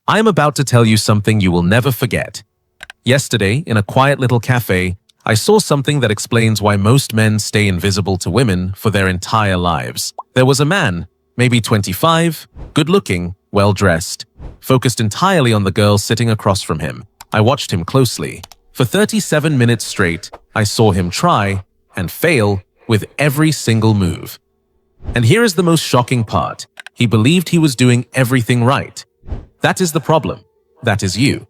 I am about to tell you something you will never forget. Yesterday, in a quiet little cafe, I saw something that explains why most men stay invisible to women for their entire lives. There was a man, maybe 25, good-looking, well-dressed, focused entirely on the girl sitting across from him. I watched him closely. For 37 minutes straight, I saw him try and fail with every single move. And here is the most shocking part. He believed he was doing everything right. That is the problem. That is you.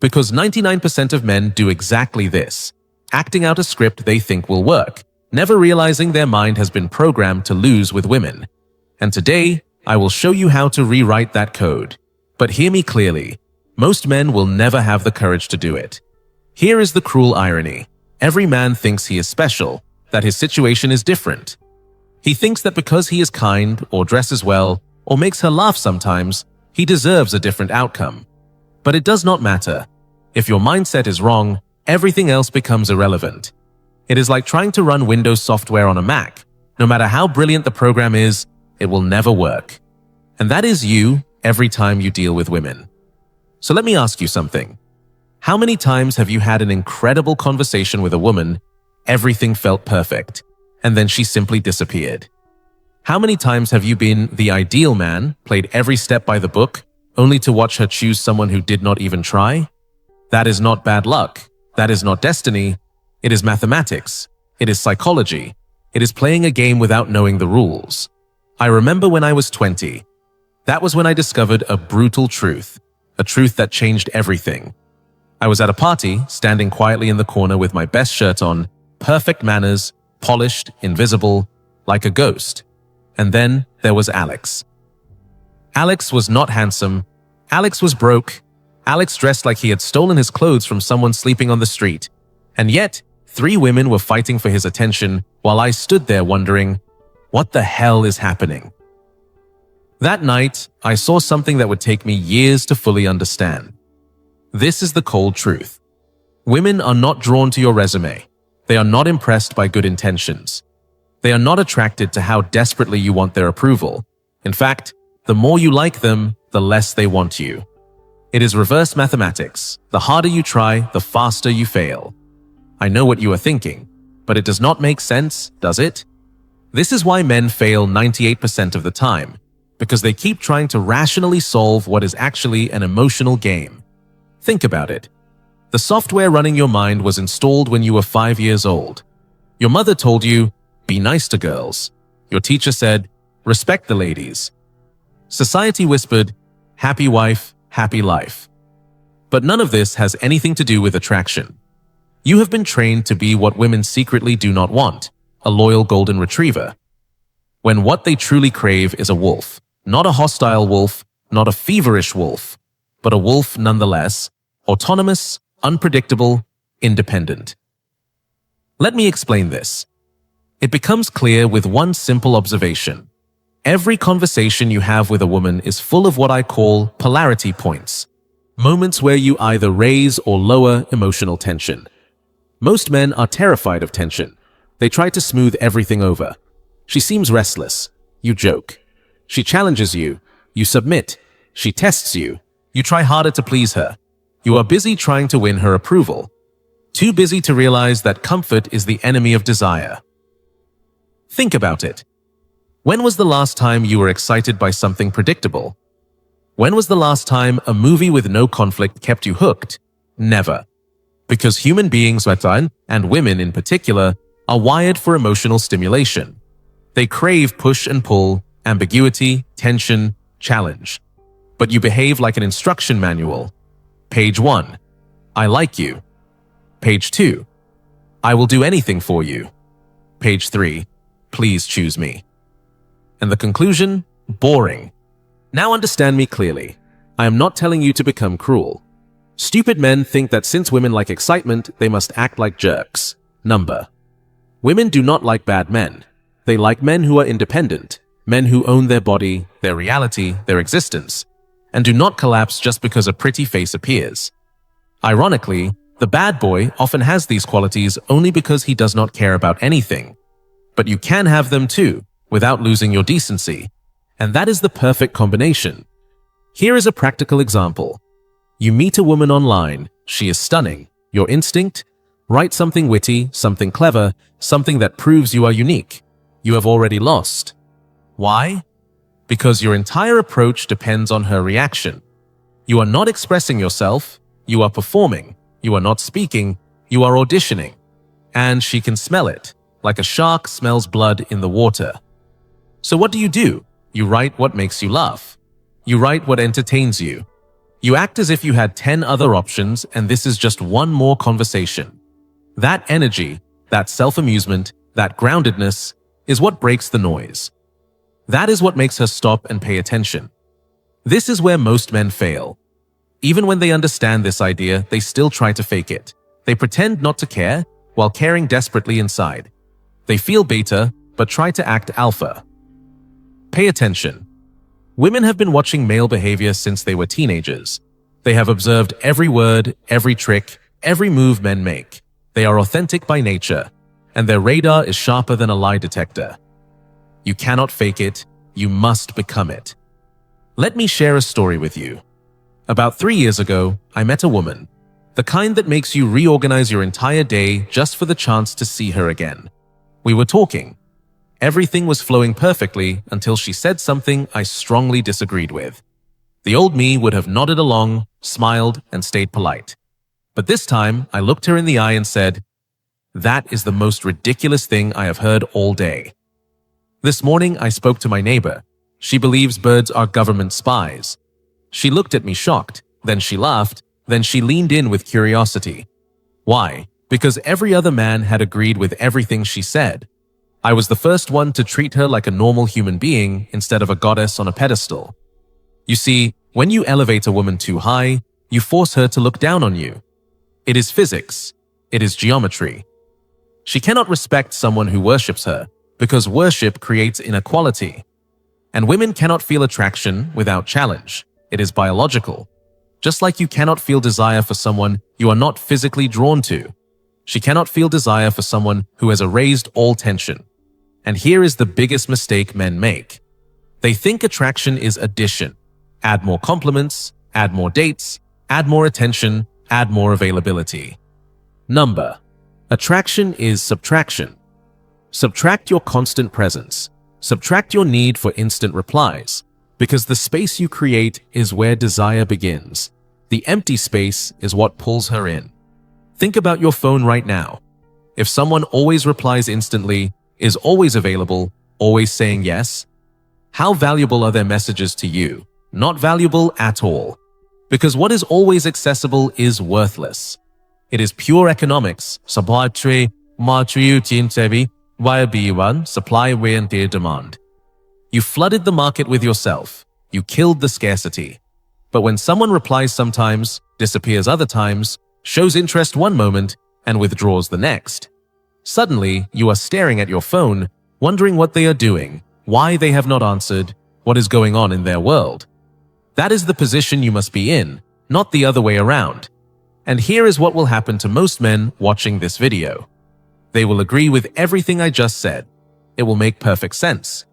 Because 99% of men do exactly this, acting out a script they think will work, never realizing their mind has been programmed to lose with women. And today, I will show you how to rewrite that code. But hear me clearly, most men will never have the courage to do it. Here is the cruel irony. Every man thinks he is special, that his situation is different. He thinks that because he is kind, or dresses well, or makes her laugh sometimes, he deserves a different outcome. But it does not matter. If your mindset is wrong, everything else becomes irrelevant. It is like trying to run Windows software on a Mac. No matter how brilliant the program is, it will never work. And that is you every time you deal with women. So let me ask you something. How many times have you had an incredible conversation with a woman, everything felt perfect, and then she simply disappeared? How many times have you been the ideal man, played every step by the book, only to watch her choose someone who did not even try? That is not bad luck. That is not destiny. It is mathematics. It is psychology. It is playing a game without knowing the rules. I remember when I was 20. That was when I discovered a brutal truth, a truth that changed everything. I was at a party, standing quietly in the corner with my best shirt on, perfect manners, polished, invisible, like a ghost. And then there was Alex. Alex was not handsome. Alex was broke. Alex dressed like he had stolen his clothes from someone sleeping on the street. And yet, 3 women were fighting for his attention while I stood there wondering, what the hell is happening? That night, I saw something that would take me years to fully understand. This is the cold truth. Women are not drawn to your resume. They are not impressed by good intentions. They are not attracted to how desperately you want their approval. In fact, the more you like them, the less they want you. It is reverse mathematics. The harder you try, the faster you fail. I know what you are thinking, but it does not make sense, does it? This is why men fail 98% of the time, because they keep trying to rationally solve what is actually an emotional game. Think about it. The software running your mind was installed when you were 5 years old. Your mother told you, be nice to girls. Your teacher said, respect the ladies. Society whispered, happy wife, happy life. But none of this has anything to do with attraction. You have been trained to be what women secretly do not want, a loyal golden retriever. When what they truly crave is a wolf, not a hostile wolf, not a feverish wolf, but a wolf nonetheless, autonomous, unpredictable, independent. Let me explain this. It becomes clear with one simple observation. Every conversation you have with a woman is full of what I call polarity points, moments where you either raise or lower emotional tension. Most men are terrified of tension. They try to smooth everything over. She seems restless. You joke. She challenges you. You submit. She tests you. You try harder to please her. You are busy trying to win her approval. Too busy to realize that comfort is the enemy of desire. Think about it. When was the last time you were excited by something predictable? When was the last time a movie with no conflict kept you hooked? Never. Because human beings, and women in particular, are wired for emotional stimulation. They crave push and pull, ambiguity, tension, challenge. But you behave like an instruction manual. Page 1. I like you. Page 2. I will do anything for you. Page 3. Please choose me. And the conclusion? Boring. Now understand me clearly. I am not telling you to become cruel. Stupid men think that since women like excitement, they must act like jerks. Number. Women do not like bad men. They like men who are independent, men who own their body, their reality, their existence, and do not collapse just because a pretty face appears. Ironically, the bad boy often has these qualities only because he does not care about anything. But you can have them too, without losing your decency. And that is the perfect combination. Here is a practical example. You meet a woman online, she is stunning. Your instinct? Write something witty, something clever, something that proves you are unique. You have already lost. Why? Because your entire approach depends on her reaction. You are not expressing yourself, you are performing. You are not speaking, you are auditioning. And she can smell it, like a shark smells blood in the water. So what do? You write what makes you laugh. You write what entertains you. You act as if you had 10 other options and this is just one more conversation. That energy, that self-amusement, that groundedness is what breaks the noise. That is what makes her stop and pay attention. This is where most men fail. Even when they understand this idea, they still try to fake it. They pretend not to care while caring desperately inside. They feel beta, but try to act alpha. Pay attention. Women have been watching male behavior since they were teenagers. They have observed every word, every trick, every move men make. They are authentic by nature, and their radar is sharper than a lie detector. You cannot fake it, you must become it. Let me share a story with you. About 3 years ago, I met a woman, the kind that makes you reorganize your entire day just for the chance to see her again. We were talking. Everything was flowing perfectly until she said something I strongly disagreed with. The old me would have nodded along, smiled, and stayed polite. But this time, I looked her in the eye and said, "That is the most ridiculous thing I have heard all day." This morning, I spoke to my neighbor. She believes birds are government spies. She looked at me shocked, then she laughed, then she leaned in with curiosity. Why? Because every other man had agreed with everything she said. I was the first one to treat her like a normal human being instead of a goddess on a pedestal. You see, when you elevate a woman too high, you force her to look down on you. It is physics. It is geometry. She cannot respect someone who worships her, because worship creates inequality. And women cannot feel attraction without challenge. It is biological. Just like you cannot feel desire for someone you are not physically drawn to. She cannot feel desire for someone who has erased all tension. And here is the biggest mistake men make. They think attraction is addition. Add more compliments, add more dates, add more attention, add more availability. Number. Attraction is subtraction. Subtract your constant presence. Subtract your need for instant replies. Because the space you create is where desire begins. The empty space is what pulls her in. Think about your phone right now. If someone always replies instantly, is always available, always saying yes, how valuable are their messages to you? Not valuable at all. Because what is always accessible is worthless. It is pure economics, supply and demand. You flooded the market with yourself. You killed the scarcity. But when someone replies sometimes, disappears other times, shows interest one moment, and withdraws the next, suddenly you are staring at your phone, wondering what they are doing, why they have not answered, what is going on in their world. That is the position you must be in, not the other way around. And here is what will happen to most men watching this video. They will agree with everything I just said. It will make perfect sense.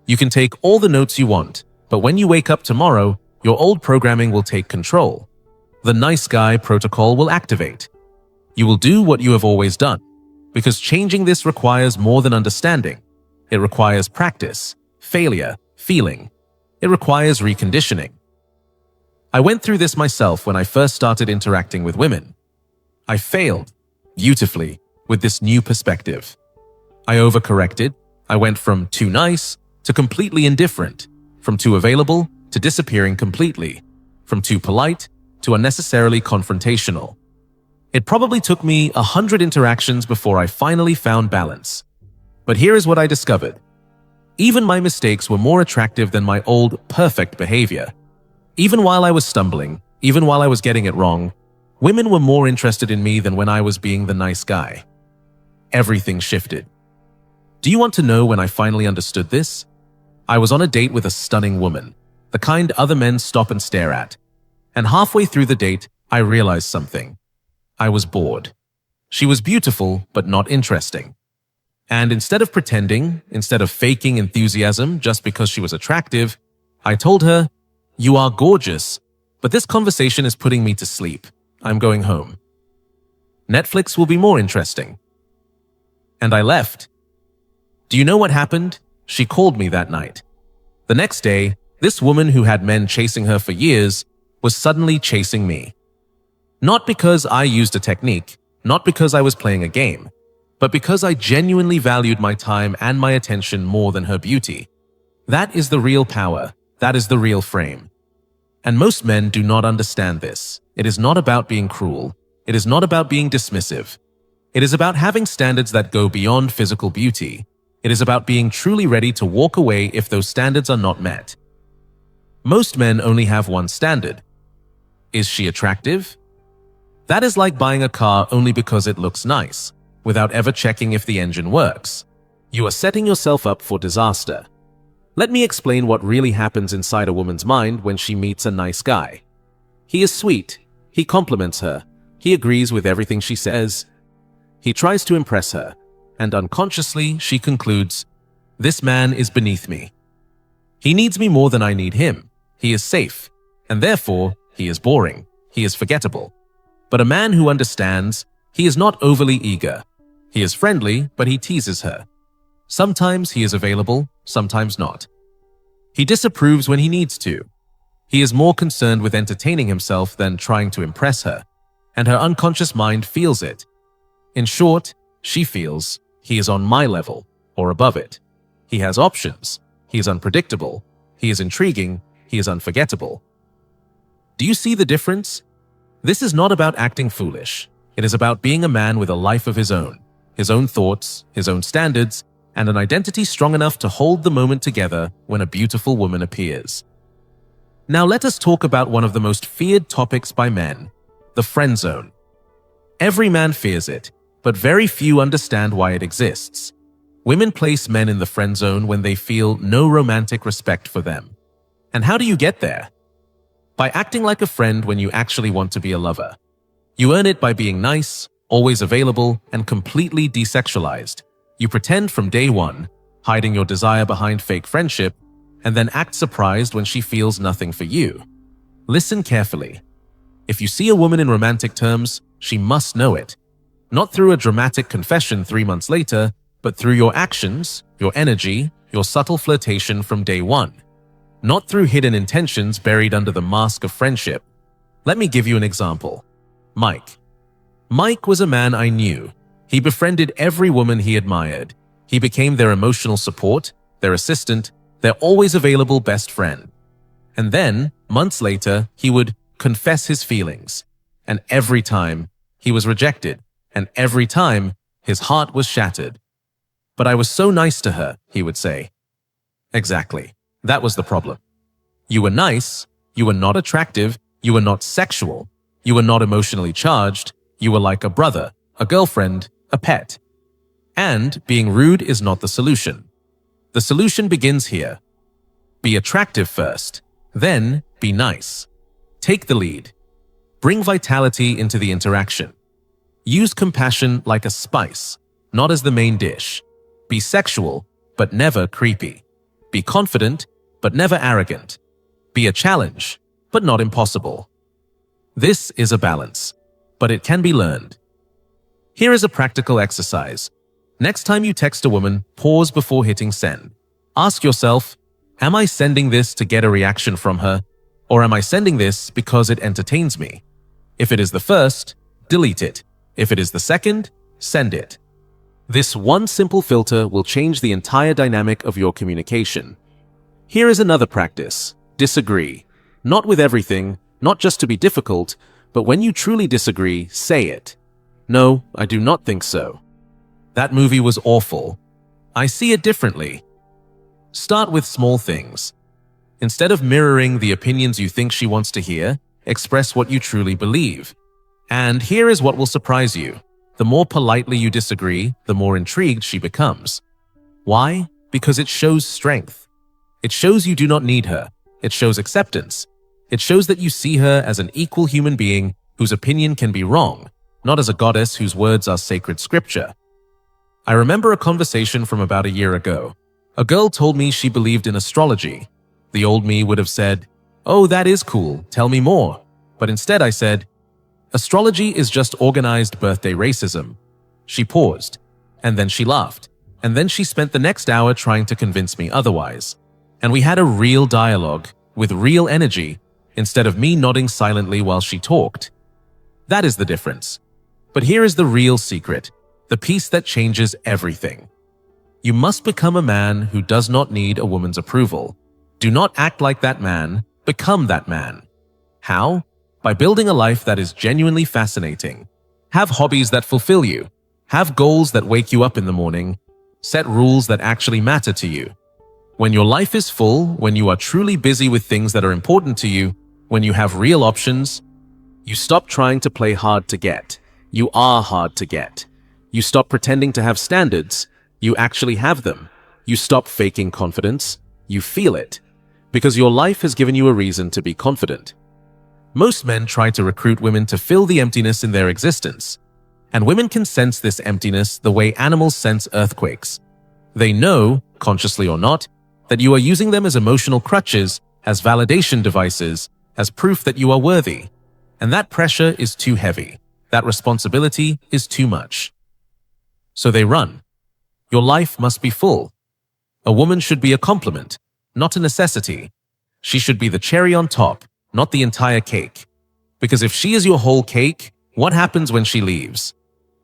You can take all the notes you want, but when you wake up tomorrow, your old programming will take control. The nice guy protocol will activate. You will do what you have always done, because changing this requires more than understanding. It requires practice, failure, feeling. It requires reconditioning. I went through this myself when I first started interacting with women. I failed, beautifully, with this new perspective. I overcorrected. I went from too nice to completely indifferent, from too available to disappearing completely, from too polite to unnecessarily confrontational. It probably took me 100 interactions before I finally found balance. But here is what I discovered. Even my mistakes were more attractive than my old, perfect behavior. Even while I was stumbling, even while I was getting it wrong, women were more interested in me than when I was being the nice guy. Everything shifted. Do you want to know when I finally understood this? I was on a date with a stunning woman, the kind other men stop and stare at. And halfway through the date, I realized something. I was bored. She was beautiful, but not interesting. And instead of pretending, instead of faking enthusiasm just because she was attractive, I told her, You are gorgeous, but this conversation is putting me to sleep. I'm going home. Netflix will be more interesting. And I left. Do you know what happened? She called me that night. The next day, this woman who had men chasing her for years was suddenly chasing me. Not because I used a technique, not because I was playing a game, but because I genuinely valued my time and my attention more than her beauty. That is the real power. That is the real frame. And most men do not understand this. It is not about being cruel. It is not about being dismissive. It is about having standards that go beyond physical beauty. It is about being truly ready to walk away if those standards are not met. Most men only have one standard. Is she attractive? That is like buying a car only because it looks nice, without ever checking if the engine works. You are setting yourself up for disaster. Let me explain what really happens inside a woman's mind when she meets a nice guy. He is sweet. He compliments her. He agrees with everything she says. He tries to impress her, and unconsciously she concludes, "This man is beneath me. He needs me more than I need him. He is safe, and therefore he is boring. He is forgettable." But a man who understands, he is not overly eager. He is friendly, but he teases her. Sometimes he is available, sometimes not. He disapproves when he needs to. He is more concerned with entertaining himself than trying to impress her, and her unconscious mind feels it. In short, she feels, he is on my level, or above it. He has options. He is unpredictable. He is intriguing. He is unforgettable. Do you see the difference? This is not about acting foolish. It is about being a man with a life of his own thoughts, his own standards, and an identity strong enough to hold the moment together when a beautiful woman appears. Now let us talk about one of the most feared topics by men, the friend zone. Every man fears it, but very few understand why it exists. Women place men in the friend zone when they feel no romantic respect for them. And how do you get there? By acting like a friend when you actually want to be a lover. You earn it by being nice, always available, and completely desexualized. You pretend from day one, hiding your desire behind fake friendship, and then act surprised when she feels nothing for you. Listen carefully. If you see a woman in romantic terms, she must know it. Not through a dramatic confession 3 months later, but through your actions, your energy, your subtle flirtation from day one. Not through hidden intentions buried under the mask of friendship. Let me give you an example. Mike. Mike was a man I knew. He befriended every woman he admired. He became their emotional support, their assistant, their always available best friend. And then, months later, he would confess his feelings. And every time, he was rejected. And every time, his heart was shattered. "But I was so nice to her," he would say. Exactly. That was the problem. You were nice, you were not attractive, you were not sexual, you were not emotionally charged, you were like a brother, a girlfriend, a pet. And being rude is not the solution. The solution begins here. Be attractive first, then be nice. Take the lead. Bring vitality into the interaction. Use compassion like a spice, not as the main dish. Be sexual, but never creepy. Be confident, but never arrogant. Be a challenge, but not impossible. This is a balance, but it can be learned. Here is a practical exercise. Next time you text a woman, pause before hitting send. Ask yourself, am I sending this to get a reaction from her, or am I sending this because it entertains me? If it is the first, delete it. If it is the second, send it. This one simple filter will change the entire dynamic of your communication. Here is another practice. Disagree. Not with everything, not just to be difficult, but when you truly disagree, say it. "No, I do not think so. That movie was awful. I see it differently." Start with small things. Instead of mirroring the opinions you think she wants to hear, express what you truly believe. And here is what will surprise you. The more politely you disagree, the more intrigued she becomes. Why? Because it shows strength. It shows you do not need her. It shows acceptance. It shows that you see her as an equal human being whose opinion can be wrong, not as a goddess whose words are sacred scripture. I remember a conversation from about a year ago. A girl told me she believed in astrology. The old me would have said, "Oh, that is cool. Tell me more." But instead I said, "Astrology is just organized birthday racism." She paused, and then she laughed, and then she spent the next hour trying to convince me otherwise. And we had a real dialogue, with real energy, instead of me nodding silently while she talked. That is the difference. But here is the real secret, the piece that changes everything. You must become a man who does not need a woman's approval. Do not act like that man, become that man. How? By building a life that is genuinely fascinating. Have hobbies that fulfill you. Have goals that wake you up in the morning. Set rules that actually matter to you. When your life is full, when you are truly busy with things that are important to you, when you have real options, you stop trying to play hard to get. You are hard to get. You stop pretending to have standards. You actually have them. You stop faking confidence. You feel it. Because your life has given you a reason to be confident. Most men try to recruit women to fill the emptiness in their existence. And women can sense this emptiness the way animals sense earthquakes. They know, consciously or not, that you are using them as emotional crutches, as validation devices, as proof that you are worthy. And that pressure is too heavy. That responsibility is too much. So they run. Your life must be full. A woman should be a complement, not a necessity. She should be the cherry on top, not the entire cake. Because if she is your whole cake, what happens when she leaves?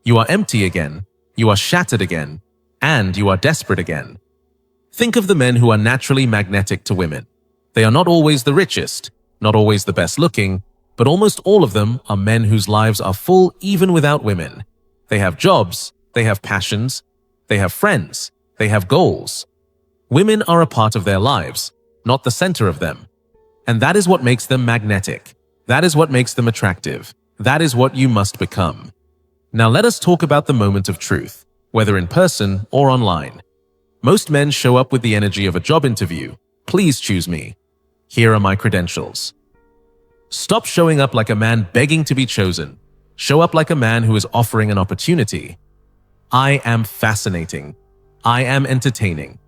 You are empty again, you are shattered again, and you are desperate again. Think of the men who are naturally magnetic to women. They are not always the richest, not always the best looking, but almost all of them are men whose lives are full even without women. They have jobs, they have passions, they have friends, they have goals. Women are a part of their lives, not the center of them. And that is what makes them magnetic. That is what makes them attractive. That is what you must become. Now let us talk about the moment of truth, whether in person or online. Most men show up with the energy of a job interview. Please choose me. Here are my credentials. Stop showing up like a man begging to be chosen. Show up like a man who is offering an opportunity. I am fascinating. I am entertaining.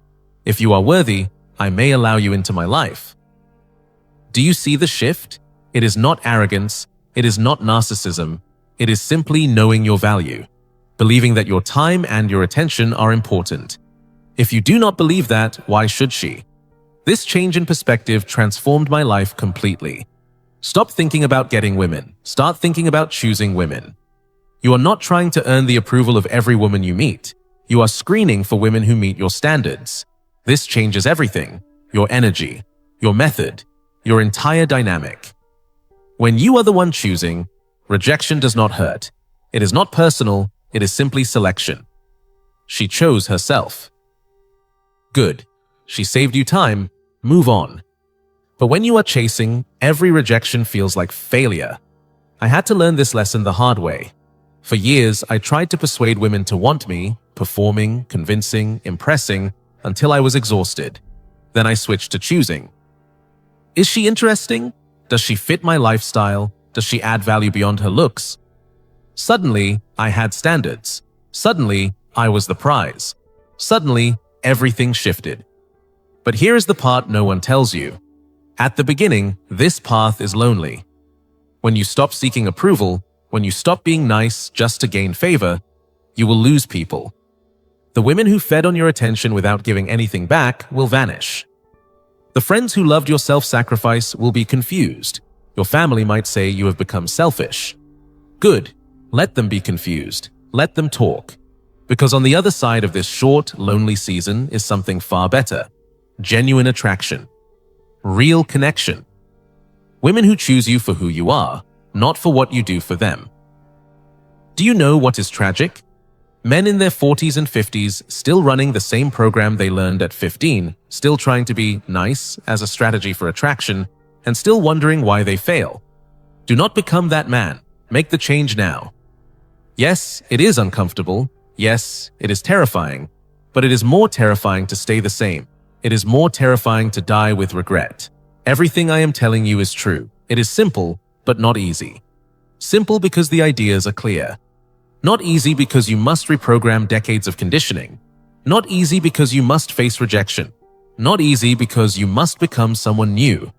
If you are worthy, I may allow you into my life. Do you see the shift? It is not arrogance. It is not narcissism. It is simply knowing your value, believing that your time and your attention are important. If you do not believe that, why should she? This change in perspective transformed my life completely. Stop thinking about getting women. Start thinking about choosing women. You are not trying to earn the approval of every woman you meet. You are screening for women who meet your standards. This changes everything. Your energy, your method, your entire dynamic. When you are the one choosing, rejection does not hurt. It is not personal, it is simply selection. She chose herself. Good. She saved you time. Move on. But when you are chasing, every rejection feels like failure. I had to learn this lesson the hard way. For years, I tried to persuade women to want me, performing, convincing, impressing, until I was exhausted. Then I switched to choosing. Is she interesting? Does she fit my lifestyle? Does she add value beyond her looks? Suddenly, I had standards. Suddenly, I was the prize. Suddenly, everything shifted. But here is the part no one tells you. At the beginning, this path is lonely. When you stop seeking approval, when you stop being nice just to gain favor, you will lose people. The women who fed on your attention without giving anything back will vanish. The friends who loved your self-sacrifice will be confused. Your family might say you have become selfish. Good. Let them be confused. Let them talk. Because on the other side of this short, lonely season is something far better. Genuine attraction. Real connection. Women who choose you for who you are, not for what you do for them. Do you know what is tragic? Men in their 40s and 50s still running the same program they learned at 15, still trying to be nice as a strategy for attraction, and still wondering why they fail. Do not become that man. Make the change now. Yes, it is uncomfortable. Yes, it is terrifying. But it is more terrifying to stay the same. It is more terrifying to die with regret. Everything I am telling you is true. It is simple, but not easy. Simple because the ideas are clear. Not easy because you must reprogram decades of conditioning. Not easy because you must face rejection. Not easy because you must become someone new.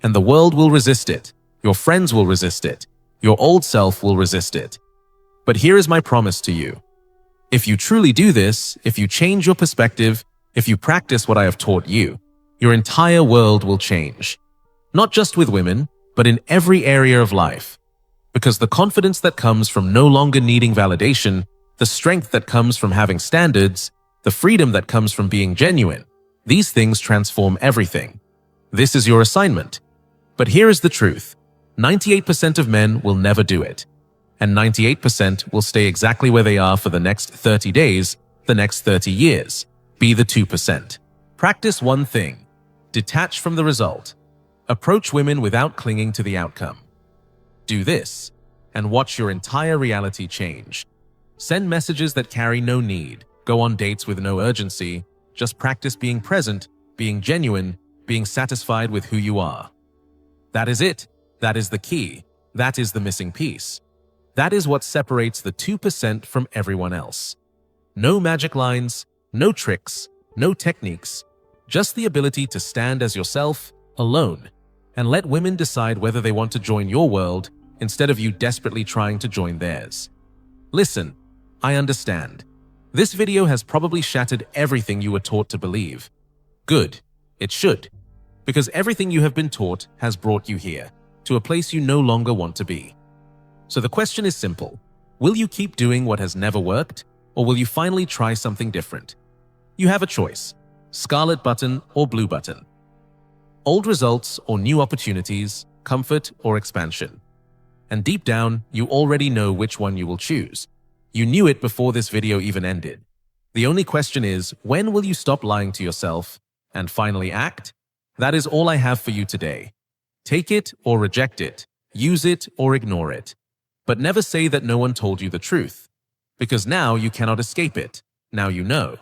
And the world will resist it. Your friends will resist it. Your old self will resist it. But here is my promise to you. If you truly do this, if you change your perspective, if you practice what I have taught you, your entire world will change. Not just with women, but in every area of life. Because the confidence that comes from no longer needing validation, the strength that comes from having standards, the freedom that comes from being genuine, these things transform everything. This is your assignment. But here is the truth. 98% of men will never do it. And 98% will stay exactly where they are for the next 30 days, the next 30 years. Be the 2%. Practice one thing. Detach from the result. Approach women without clinging to the outcome. Do this, and watch your entire reality change. Send messages that carry no need. Go on dates with no urgency. Just practice being present, being genuine, being satisfied with who you are. That is it. That is the key. That is the missing piece. That is what separates the 2% from everyone else. No magic lines, no tricks, no techniques, just the ability to stand as yourself, alone, and let women decide whether they want to join your world instead of you desperately trying to join theirs. Listen, I understand. This video has probably shattered everything you were taught to believe. Good, it should, because everything you have been taught has brought you here, to a place you no longer want to be. So the question is simple. Will you keep doing what has never worked, or will you finally try something different? You have a choice, scarlet button or blue button. Old results or new opportunities, comfort or expansion. And deep down, you already know which one you will choose. You knew it before this video even ended. The only question is, when will you stop lying to yourself and finally act? That is all I have for you today. Take it or reject it, use it or ignore it. But never say that no one told you the truth, because now you cannot escape it. Now you know.